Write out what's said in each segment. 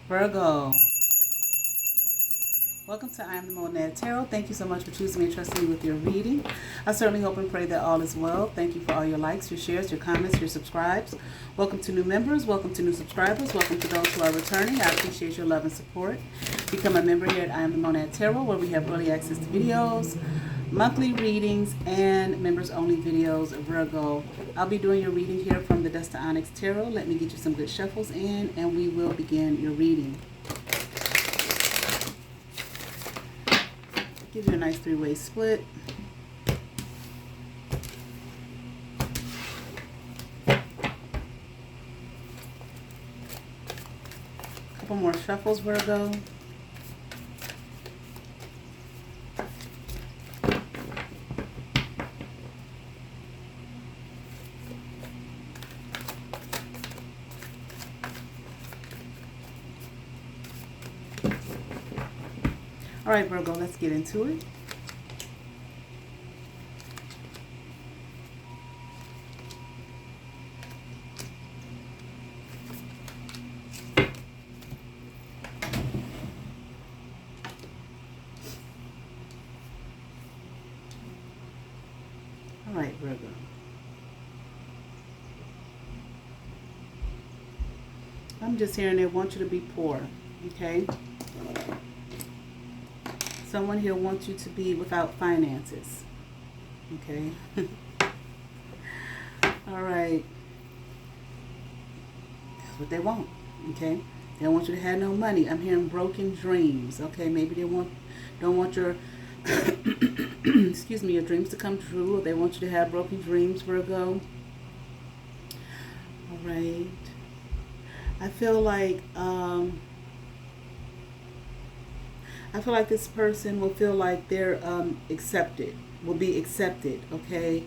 Virgo, welcome to I Am the Monad Tarot. Thank you so much for choosing me and trusting me with your reading. I certainly hope and pray that all is well. Thank you for all your likes, your shares, your comments, your subscribes. Welcome to new members. Welcome to new subscribers. Welcome to those who are returning. I appreciate your love and support. Become a member here at I Am the Monad Tarot, where we have early access to videos, monthly readings, and members only videos. Virgo, I'll be doing your reading here from the Dust to Onyx Tarot. Let me get you some good shuffles in and we will begin your reading. Give you a nice three-way split. Couple more shuffles, Virgo. All right, Virgo, let's get into it. All right, Virgo. I'm just hearing they want you to be poor, okay? Someone here wants you to be without finances. Okay. All right. That's what they want. Okay. They don't want you to have no money. I'm hearing broken dreams. Okay. Maybe they don't want your excuse me, your dreams to come true, or they want you to have broken dreams, Virgo. All right. I feel like this person will feel like they're accepted, will be accepted, okay?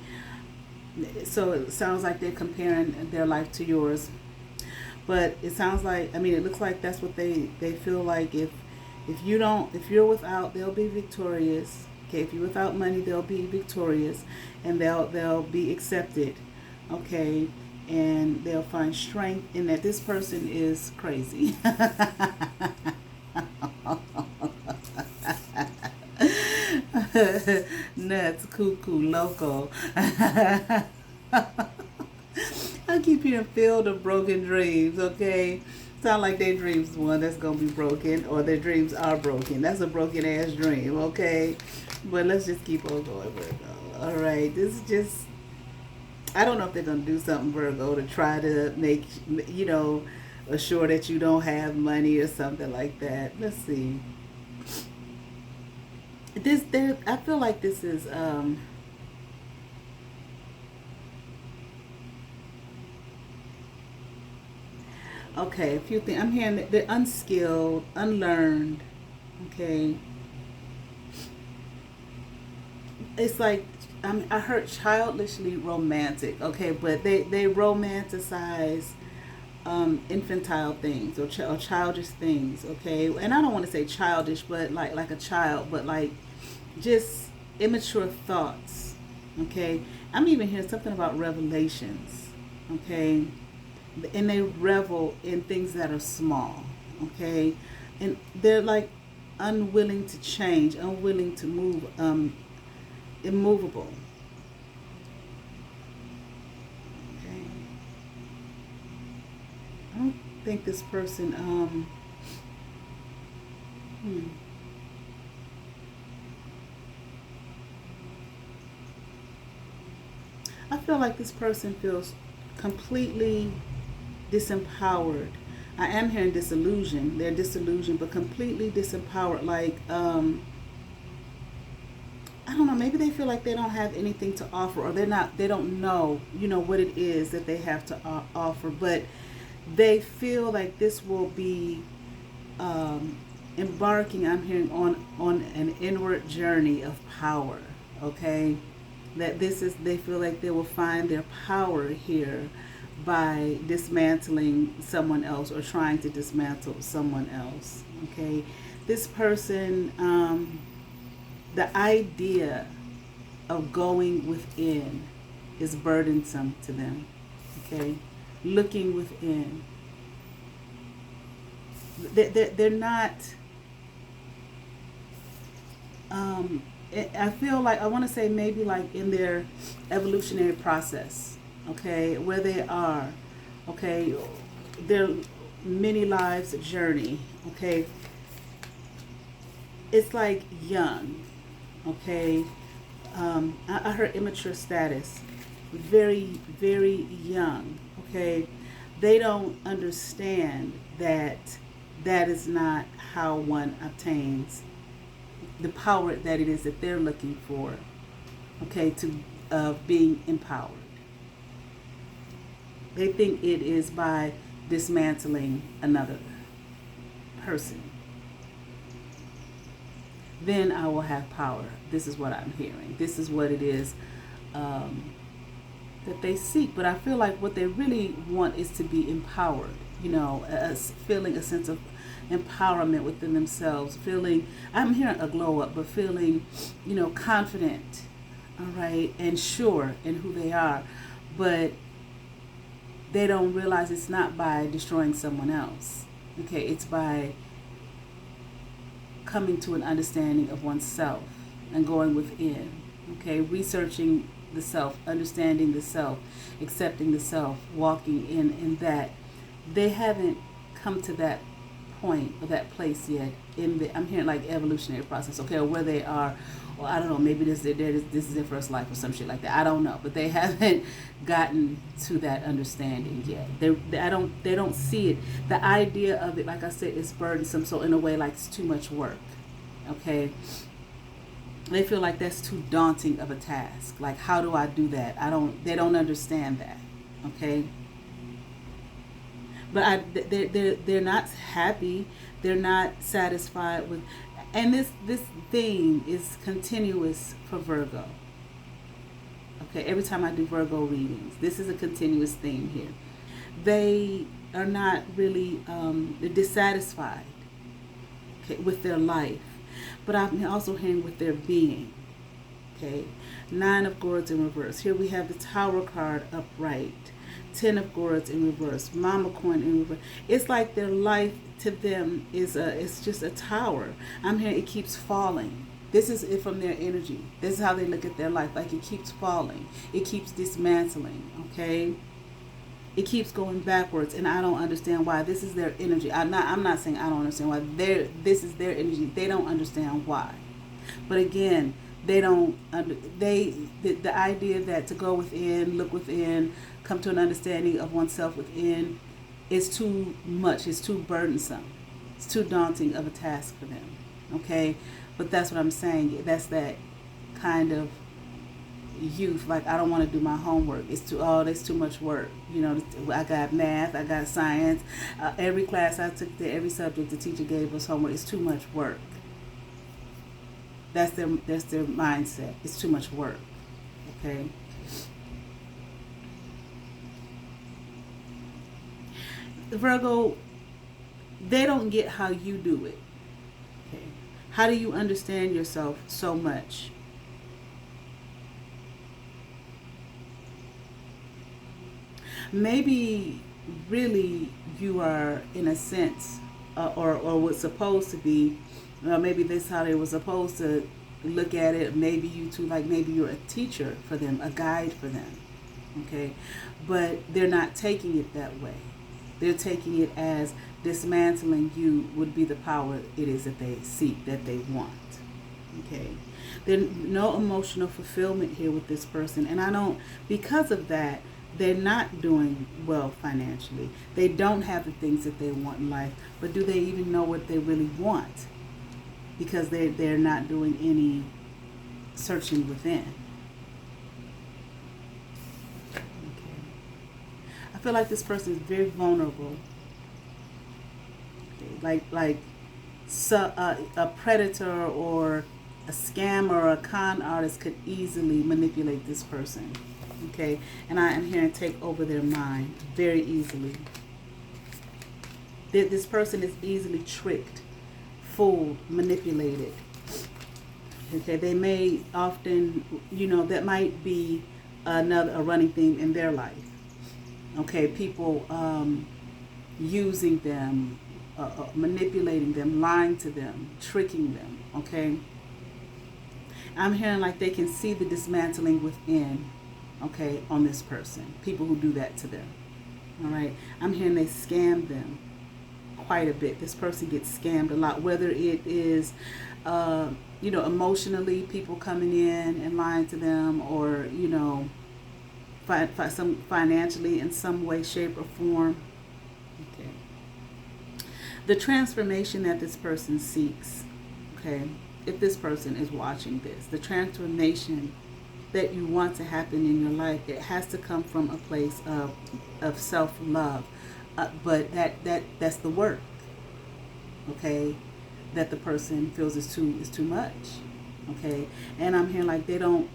So it sounds like they're comparing their life to yours. But it sounds like, it looks like that's what they feel like. If you're without, they'll be victorious. Okay, if you're without money, they'll be victorious and they'll be accepted. Okay? And they'll find strength in that. This person is crazy. Nuts, cuckoo, loco. I keep hearing filled of broken dreams, okay? Sound like their dreams one that's gonna be broken, or their dreams are broken. That's a broken ass dream, okay? But let's just keep on going, Virgo. All right, this is just, I don't know if they're gonna do something, Virgo, to try to make, assure that you don't have money or something like that. Let's see. I feel like this is okay, a few things. I'm hearing that they're unskilled, unlearned, okay? It's like I heard childishly romantic, okay, but they romanticize infantile things or childish things, okay? And I don't want to say childish, but like a child, but like just immature thoughts, okay? I'm even hearing something about revelations, okay? And they revel in things that are small, okay? And they're like unwilling to change, unwilling to move, immovable. Okay. I don't think this person, I feel like this person feels completely disempowered. I am hearing disillusion. They're disillusioned, but completely disempowered. Like, I don't know, maybe they feel like they don't have anything to offer, or they don't know, what it is that they have to offer, but they feel like this will be embarking, I'm hearing, on an inward journey of power, okay? That they feel like they will find their power here by dismantling someone else or trying to dismantle someone else, okay? This person, the idea of going within is burdensome to them, okay? Looking within. they're not. I feel like I want to say maybe like in their evolutionary process, okay, where they are, okay, their many lives journey, okay. It's like young, okay. I heard immature status, very, very young, okay. They don't understand that that is not how one obtains the power that it is that they're looking for, okay, to being empowered. They think it is by dismantling another person. Then I will have power. This is what I'm hearing. This is what it is that they seek. But I feel like what they really want is to be empowered. You know, feeling a sense of empowerment within themselves. Feeling, I'm hearing a glow up, but feeling, you know, confident, all right, and sure in who they are. But they don't realize it's not by destroying someone else. Okay, it's by coming to an understanding of oneself and going within. Okay, researching the self, understanding the self, accepting the self, walking in that. They haven't come to that point or that place yet in the, I'm hearing like evolutionary process, okay, or where they are, or I don't know, maybe this is their first life or some shit like that. I don't know, but they haven't gotten to that understanding yet. They don't see it. The idea of it, like I said, is burdensome. So in a way, like it's too much work. Okay, they feel like that's too daunting of a task. Like, how do I do that? They don't understand that. Okay. But they're not happy. They're not satisfied with, and this theme is continuous for Virgo. Okay, every time I do Virgo readings, this is a continuous theme here. They are not really they're dissatisfied, okay, with their life, but I'm also hearing with their being. Okay, 9 of Swords in reverse. Here we have the Tower card upright. 10 of Swords in reverse, Mama coin in reverse. It's like their life to them is it's just a tower. I'm hearing it keeps falling. This is it from their energy. This is how they look at their life. Like it keeps falling. It keeps dismantling. Okay. It keeps going backwards, and I don't understand why. This is their energy. I'm not saying I don't understand why. This is their energy. They don't understand why. But again, they don't. The idea that to go within, look within, come to an understanding of oneself within, is too much. It's too burdensome. It's too daunting of a task for them. Okay, but that's what I'm saying. That's that kind of youth. Like, I don't want to do my homework. That's too much work. You know, I got math, I got science. Every class I took, every subject the teacher gave us homework. It's too much work. That's their mindset. It's too much work. Okay. Virgo, they don't get how you do it. Okay. How do you understand yourself so much? Maybe really you are in a sense, or what's supposed to be, maybe this is how they were supposed to look at it. Maybe you two, like maybe you're a teacher for them, a guide for them. Okay, but they're not taking it that way. They're taking it as dismantling you would be the power it is that they seek, that they want. Okay, there's no emotional fulfillment here with this person, and because of that, they're not doing well financially. They don't have the things that they want in life, but do they even know what they really want? Because they're not doing any searching within. Okay. I feel like this person is very vulnerable. Okay. A predator or a scammer or a con artist could easily manipulate this person. Okay, and I am here and take over their mind very easily. This person is easily tricked, fooled, manipulated. Okay, they may often, that might be a running theme in their life. Okay, people using them, manipulating them, lying to them, tricking them, okay? I'm hearing like they can see the dismantling within, okay, on this person. People who do that to them, all right? I'm hearing they scam them quite a bit. This person gets scammed a lot, whether it is, emotionally, people coming in and lying to them, or, some financially in some way, shape, or form. Okay. The transformation that this person seeks, okay, if this person is watching this, the transformation that you want to happen in your life, it has to come from a place of self-love. But that's the work, okay, that the person feels is too much, okay. And I'm hearing like they don't,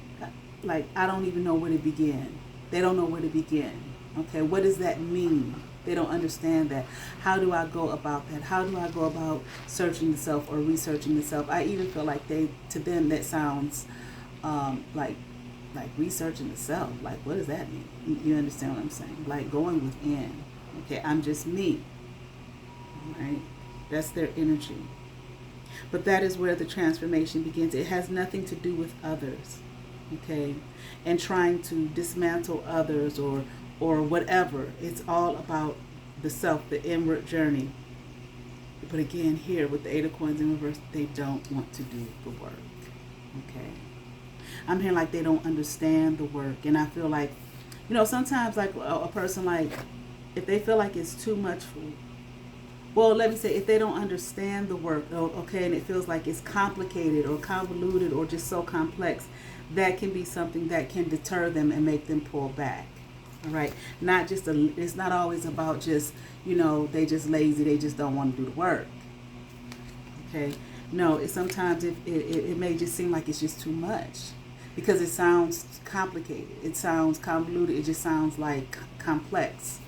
like, I don't even know where to begin. They don't know where to begin, okay. What does that mean? They don't understand that. How do I go about that? How do I go about searching the self or researching the self? I even feel like to them that sounds like researching the self. Like, what does that mean? You understand what I'm saying? Like going within. Okay, I'm just me. Right? That's their energy. But that is where the transformation begins. It has nothing to do with others. Okay? And trying to dismantle others or whatever. It's all about the self, the inward journey. But again, here with the Eight of Coins in reverse, they don't want to do the work. Okay? I'm hearing like they don't understand the work. And I feel like, sometimes like a person, like, if they feel like it's too much let me say, if they don't understand the work, okay, and it feels like it's complicated or convoluted or just so complex, that can be something that can deter them and make them pull back. All right, it's not always about just, they just lazy, they just don't want to do the work. Okay, no, sometimes it may just seem like it's just too much because it sounds complicated, it sounds convoluted, it just sounds like complex.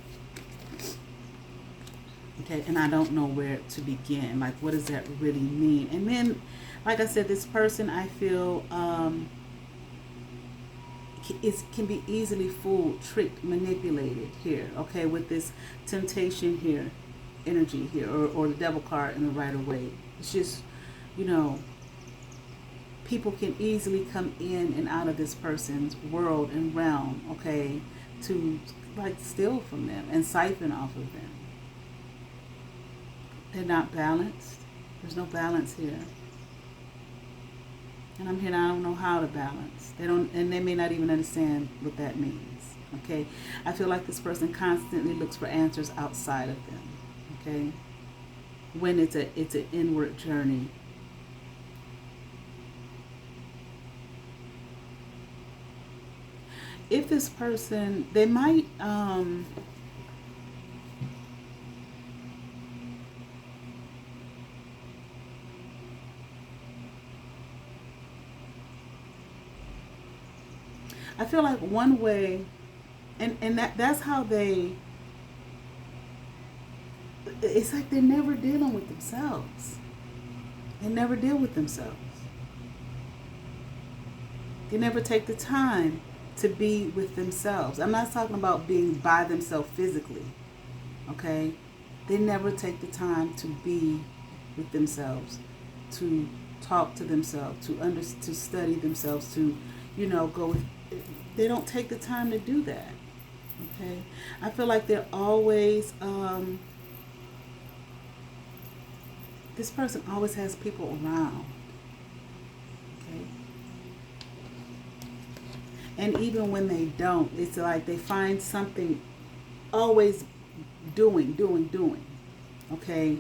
Okay, and I don't know where to begin. Like, what does that really mean? And then, like I said, this person, I feel, can be easily fooled, tricked, manipulated here, okay, with this temptation here, energy here, or the devil card in the Rider-Waite. It's just, people can easily come in and out of this person's world and realm, okay, to, like, steal from them and siphon off of them. They're not balanced. There's no balance here. And I'm here, I don't know how to balance. And they may not even understand what that means. Okay? I feel like this person constantly looks for answers outside of them. Okay? When it's an inward journey. If this person, they might I feel like one way, and that's how it's like they're never dealing with themselves. They never deal with themselves. They never take the time to be with themselves. I'm not talking about being by themselves physically, okay? They never take the time to be with themselves, to talk to themselves, to study themselves, to, go with. They don't take the time to do that. Okay, I feel like they're always. This person always has people around. Okay, and even when they don't, it's like they find something. Always doing. Okay,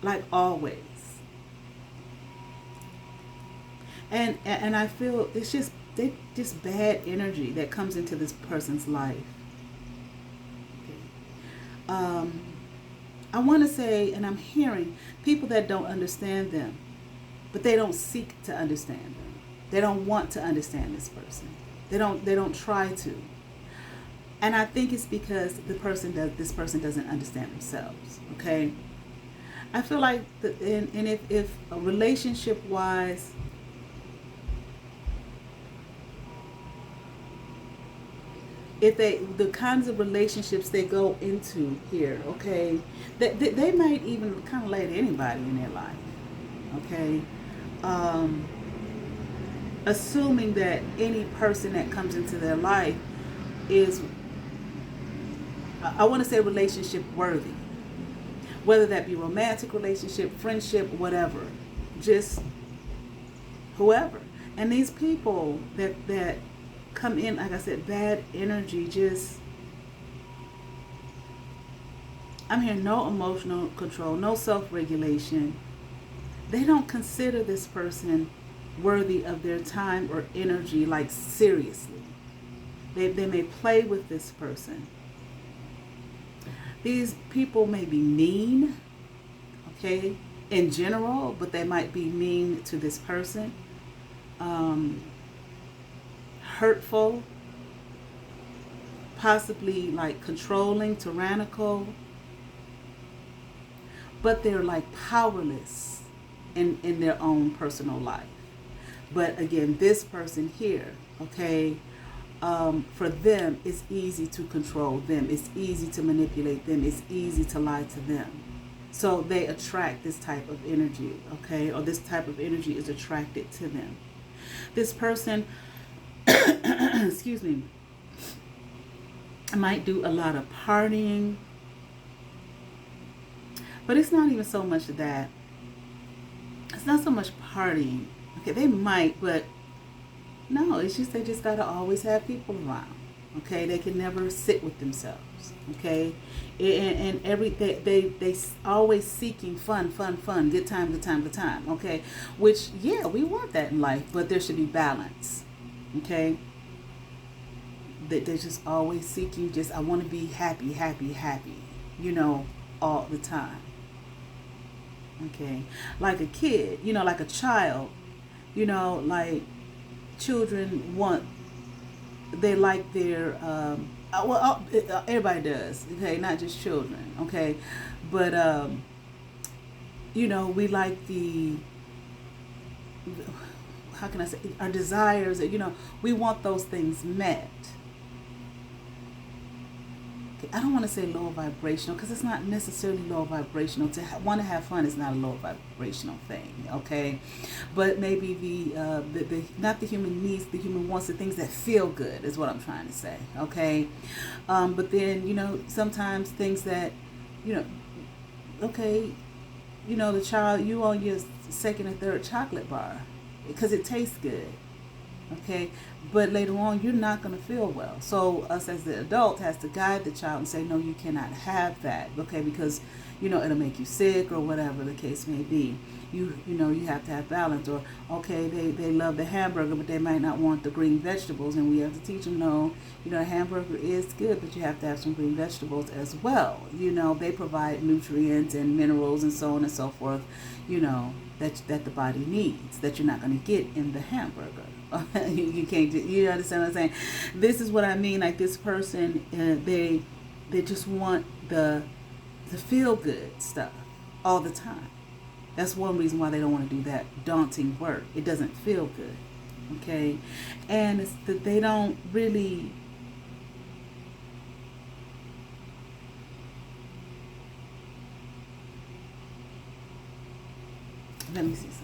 like always. And I feel it's just bad energy that comes into this person's life. Okay. I want to say, and I'm hearing people that don't understand them, but they don't seek to understand them. They don't want to understand this person. They don't try to. And I think it's because this person doesn't understand themselves. Okay. I feel like if a relationship wise, if the kinds of relationships they go into here, okay, they might even kind of let anybody in their life, okay, um, assuming that any person that comes into their life is, I want to say, relationship worthy, whether that be romantic relationship, friendship, whatever, just whoever. And these people that come in, like I said, bad energy, just, I'm hearing no emotional control, no self-regulation. They don't consider this person worthy of their time or energy, like seriously. They may play with this person. These people may be mean, okay, in general, but they might be mean to this person. Hurtful, possibly like controlling, tyrannical, but they're like powerless in their own personal life. But again, this person here, okay, for them, it's easy to control them. It's easy to manipulate them. It's easy to lie to them. So they attract this type of energy, okay, or this type of energy is attracted to them. This person, excuse me, might do a lot of partying, but it's not even so much that. It's not so much partying. Okay, they might, but no, it's just they just gotta always have people around. Okay, they can never sit with themselves. Okay, and they always seeking fun, good time, good time, good time. Okay, which, yeah, we want that in life, but there should be balance. Okay, they're just always seeking, just, I want to be happy, you know, all the time. Okay, like a kid, you know, like a child, you know, like children want, they like their, everybody does, okay, not just children, okay, but, you know, we like the, how can I say, our desires, you know, we want those things met. I don't want to say low vibrational because it's not necessarily low vibrational. To want to have fun is not a low vibrational thing, okay? But maybe the not the human needs, the human wants, the things that feel good is what I'm trying to say, okay? But then, you know, sometimes things that, you know, okay, you know, the child, you on your second or third chocolate bar because it tastes good. Okay, but later on you're not going to feel well. So us as the adult has to guide the child and say, no, you cannot have that. Okay, because you know it'll make you sick or whatever the case may be. You know you have to have balance. Or okay, they love the hamburger, but they might not want the green vegetables, and we have to teach them, no, you know, a hamburger is good, but you have to have some green vegetables as well. You know, they provide nutrients and minerals and so on and so forth. You know, that the body needs, that you're not going to get in the hamburger. You can't. You understand what I'm saying? This is what I mean. Like this person, they just want the feel good stuff all the time. That's one reason why they don't want to do that daunting work. It doesn't feel good. Okay, and it's that they don't really. Let me see something.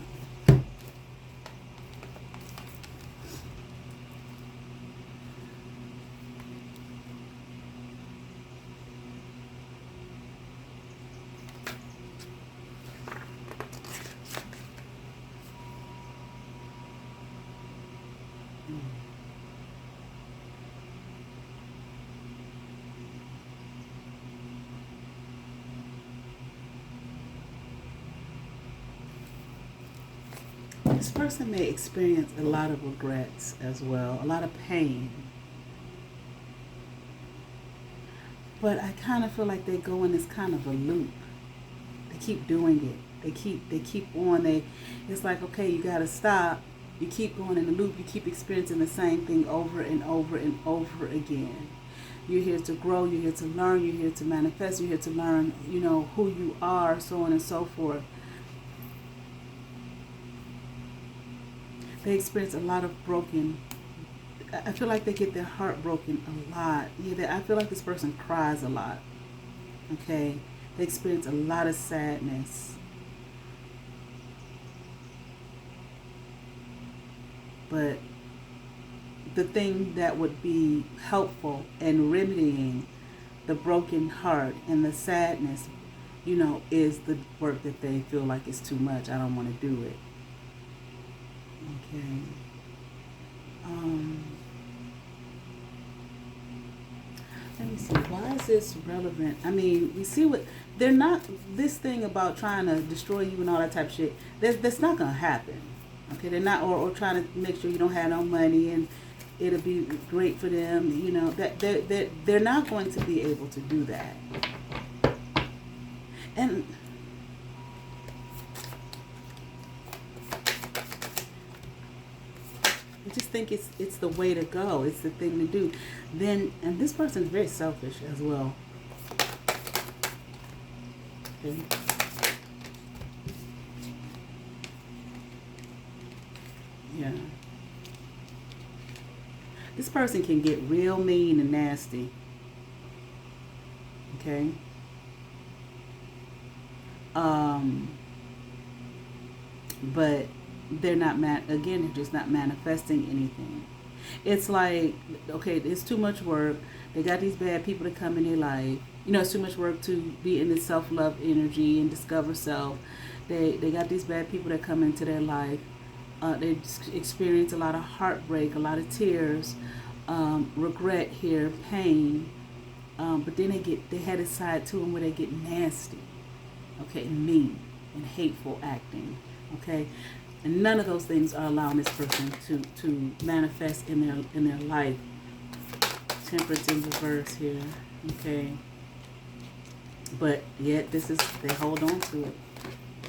This person may experience a lot of regrets as well, a lot of pain. But I kind of feel like they go in this kind of a loop. They keep doing it. They keep on. It's like, okay, you got to stop. You keep going in the loop. You keep experiencing the same thing over and over and over again. You're here to grow. You're here to learn. You're here to manifest. You're here to learn, you know, who you are, so on and so forth. They experience a lot of broken I feel like they get their heart broken a lot. I feel like this person cries a lot. Okay, they experience a lot of sadness. But the thing that would be helpful in remedying the broken heart and the sadness, is the work that they feel like it's too much. I don't want to do it. Okay. Let me see. Why is this relevant? I mean, we see what they're not. This thing about trying to destroy you and all that type of shit. That's not gonna happen. Okay, they're not, or trying to make sure you don't have no money and it'll be great for them. That they're not going to be able to do that. And I just think it's the way to go. It's the thing to do. And this person's very selfish as well. Okay. Yeah. This person can get real mean and nasty. Okay. But they're not again, they're just not manifesting anything. It's like, okay, it's too much work. They got these bad people that come in their life. It's too much work to be in this self-love energy and discover self. They got these bad people that come into their life. They experience a lot of heartbreak, a lot of tears, regret here, pain. But then they had a side to them where they get nasty, okay, and mean and hateful acting, okay. And none of those things are allowing this person to manifest in their life. Temperance in reverse here, okay. But yet they hold on to it.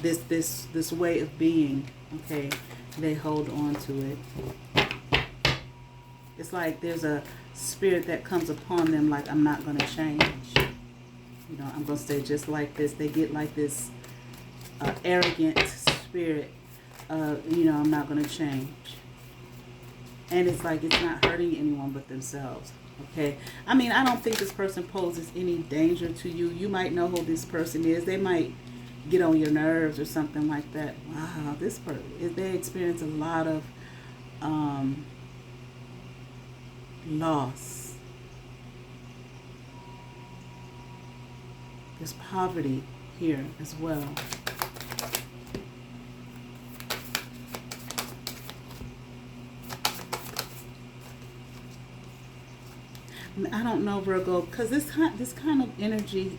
This way of being, okay. They hold on to it. It's like there's a spirit that comes upon them, like, I'm not going to change. I'm going to stay just like this. They get like this arrogant spirit. I'm not going to change. And it's like it's not hurting anyone but themselves. Okay. I mean, I don't think this person poses any danger to you. You might know who this person is. They might get on your nerves or something like that. Wow, this person, they experience a lot of loss. There's poverty here as well. I don't know, Virgo, because this kind of energy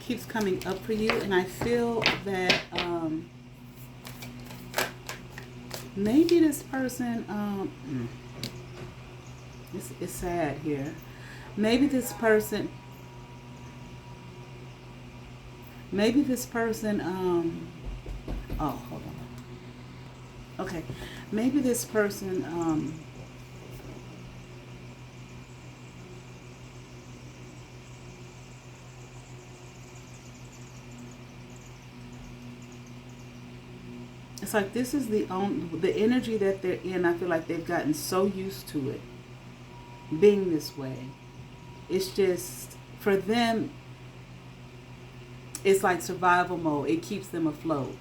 keeps coming up for you, and I feel that maybe this person it's sad here. Maybe this person oh, hold on. Okay, maybe this person it's like this is the energy that they're in. I feel like they've gotten so used to it being this way. It's just, for them, it's like survival mode. It keeps them afloat.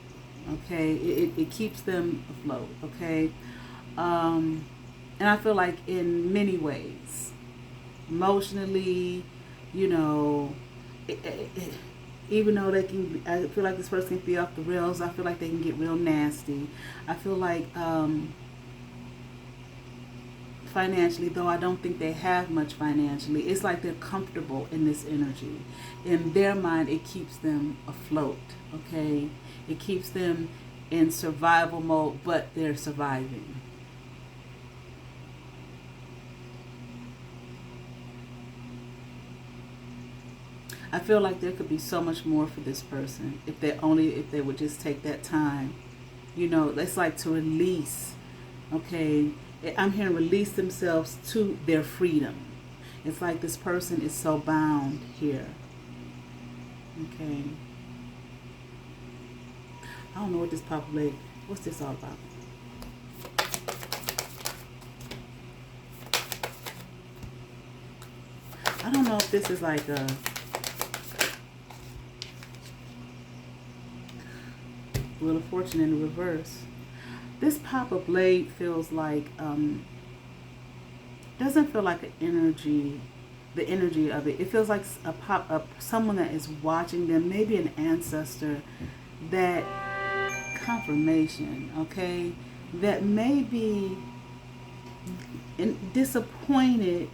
Okay, it keeps them afloat. Okay, and I feel like in many ways, emotionally, even though I feel like this person can be off the rails. I feel like they can get real nasty. I feel like financially, though I don't think they have much financially, it's like they're comfortable in this energy. In their mind, it keeps them afloat. Okay, it keeps them in survival mode, but they're surviving. I feel like there could be so much more for this person if they would just take that time. It's like to release. Okay, I'm hearing release themselves to their freedom. It's like this person is so bound here. Okay. I don't know what this pop lake What's this all about? I don't know if this is like a Wheel of Fortune in the reverse. This pop of blade feels like doesn't feel like an energy, the energy of it. It feels like a pop up, someone that is watching them, maybe an ancestor, that confirmation, okay, that may be disappointed,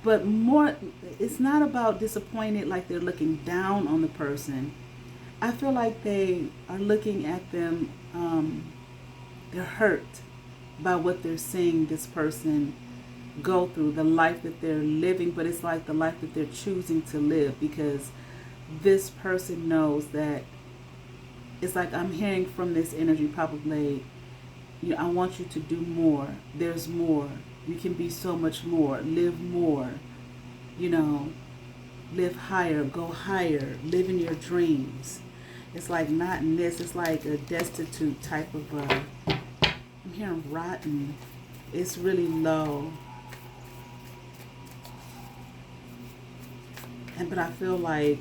but more, it's not about disappointed like they're looking down on the person. I feel like they are looking at them, they're hurt by what they're seeing this person go through, the life that they're living, but it's like the life that they're choosing to live, because this person knows that it's like, I'm hearing from this energy, Papa Blade, you know, I want you to do more. There's more. You can be so much more. Live more. You know, live higher, go higher, live in your dreams. It's like not in this. It's like a destitute type of, I'm hearing rotten. It's really low. But I feel like,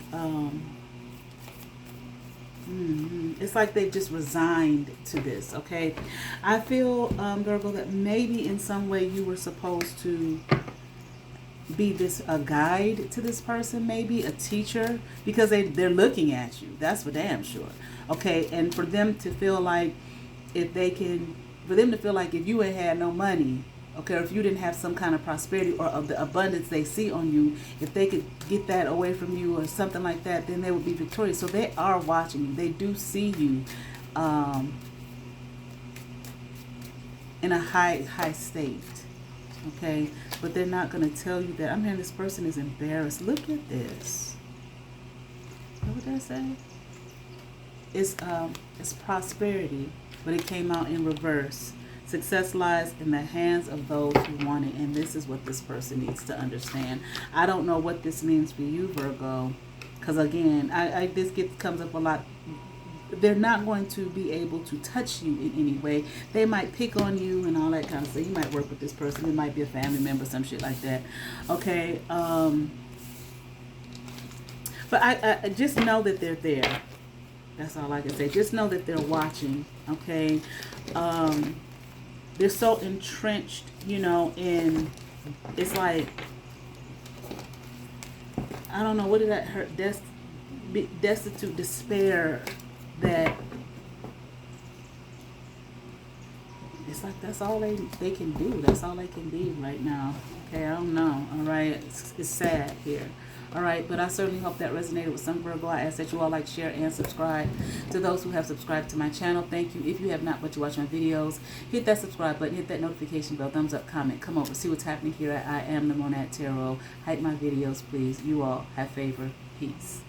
it's like they've just resigned to this, okay? I feel, Virgo, that maybe in some way you were supposed to be a guide to this person, maybe a teacher, because they're looking at you. That's for damn sure, okay? And for them to feel like if you ain't had no money, okay, or if you didn't have some kind of prosperity or of the abundance they see on you, if they could get that away from you or something like that, then they would be victorious. So they are watching you. They do see you in a high state, okay? But they're not going to tell you that. I'm hearing this person is embarrassed. Look at this. What would that say? It's prosperity, but it came out in reverse. Success lies in the hands of those who want it, and this is what this person needs to understand. I don't know what this means for you, Virgo, because again, this comes up a lot. They're not going to be able to touch you in any way. They might pick on you and all that kind of stuff. You might work with this person. It might be a family member, some shit like that. Okay. But I just know that they're there. That's all I can say. Just know that they're watching. Okay. They're so entrenched, you know, in, it's like, I don't know, what did that hurt? Destitute, despair, that it's like that's all they can do. That's all they can be right now. Okay, I don't know. All right, it's sad here. All right, but I certainly hope that resonated with some, Virgo. I ask that you all like, share, and subscribe. To those who have subscribed to my channel, thank you. If you have not, but you watch my videos, hit that subscribe button, hit that notification bell, thumbs up, comment, come over, see what's happening here at I Am the Monad Tarot. Hype my videos, please. You all have favor. Peace.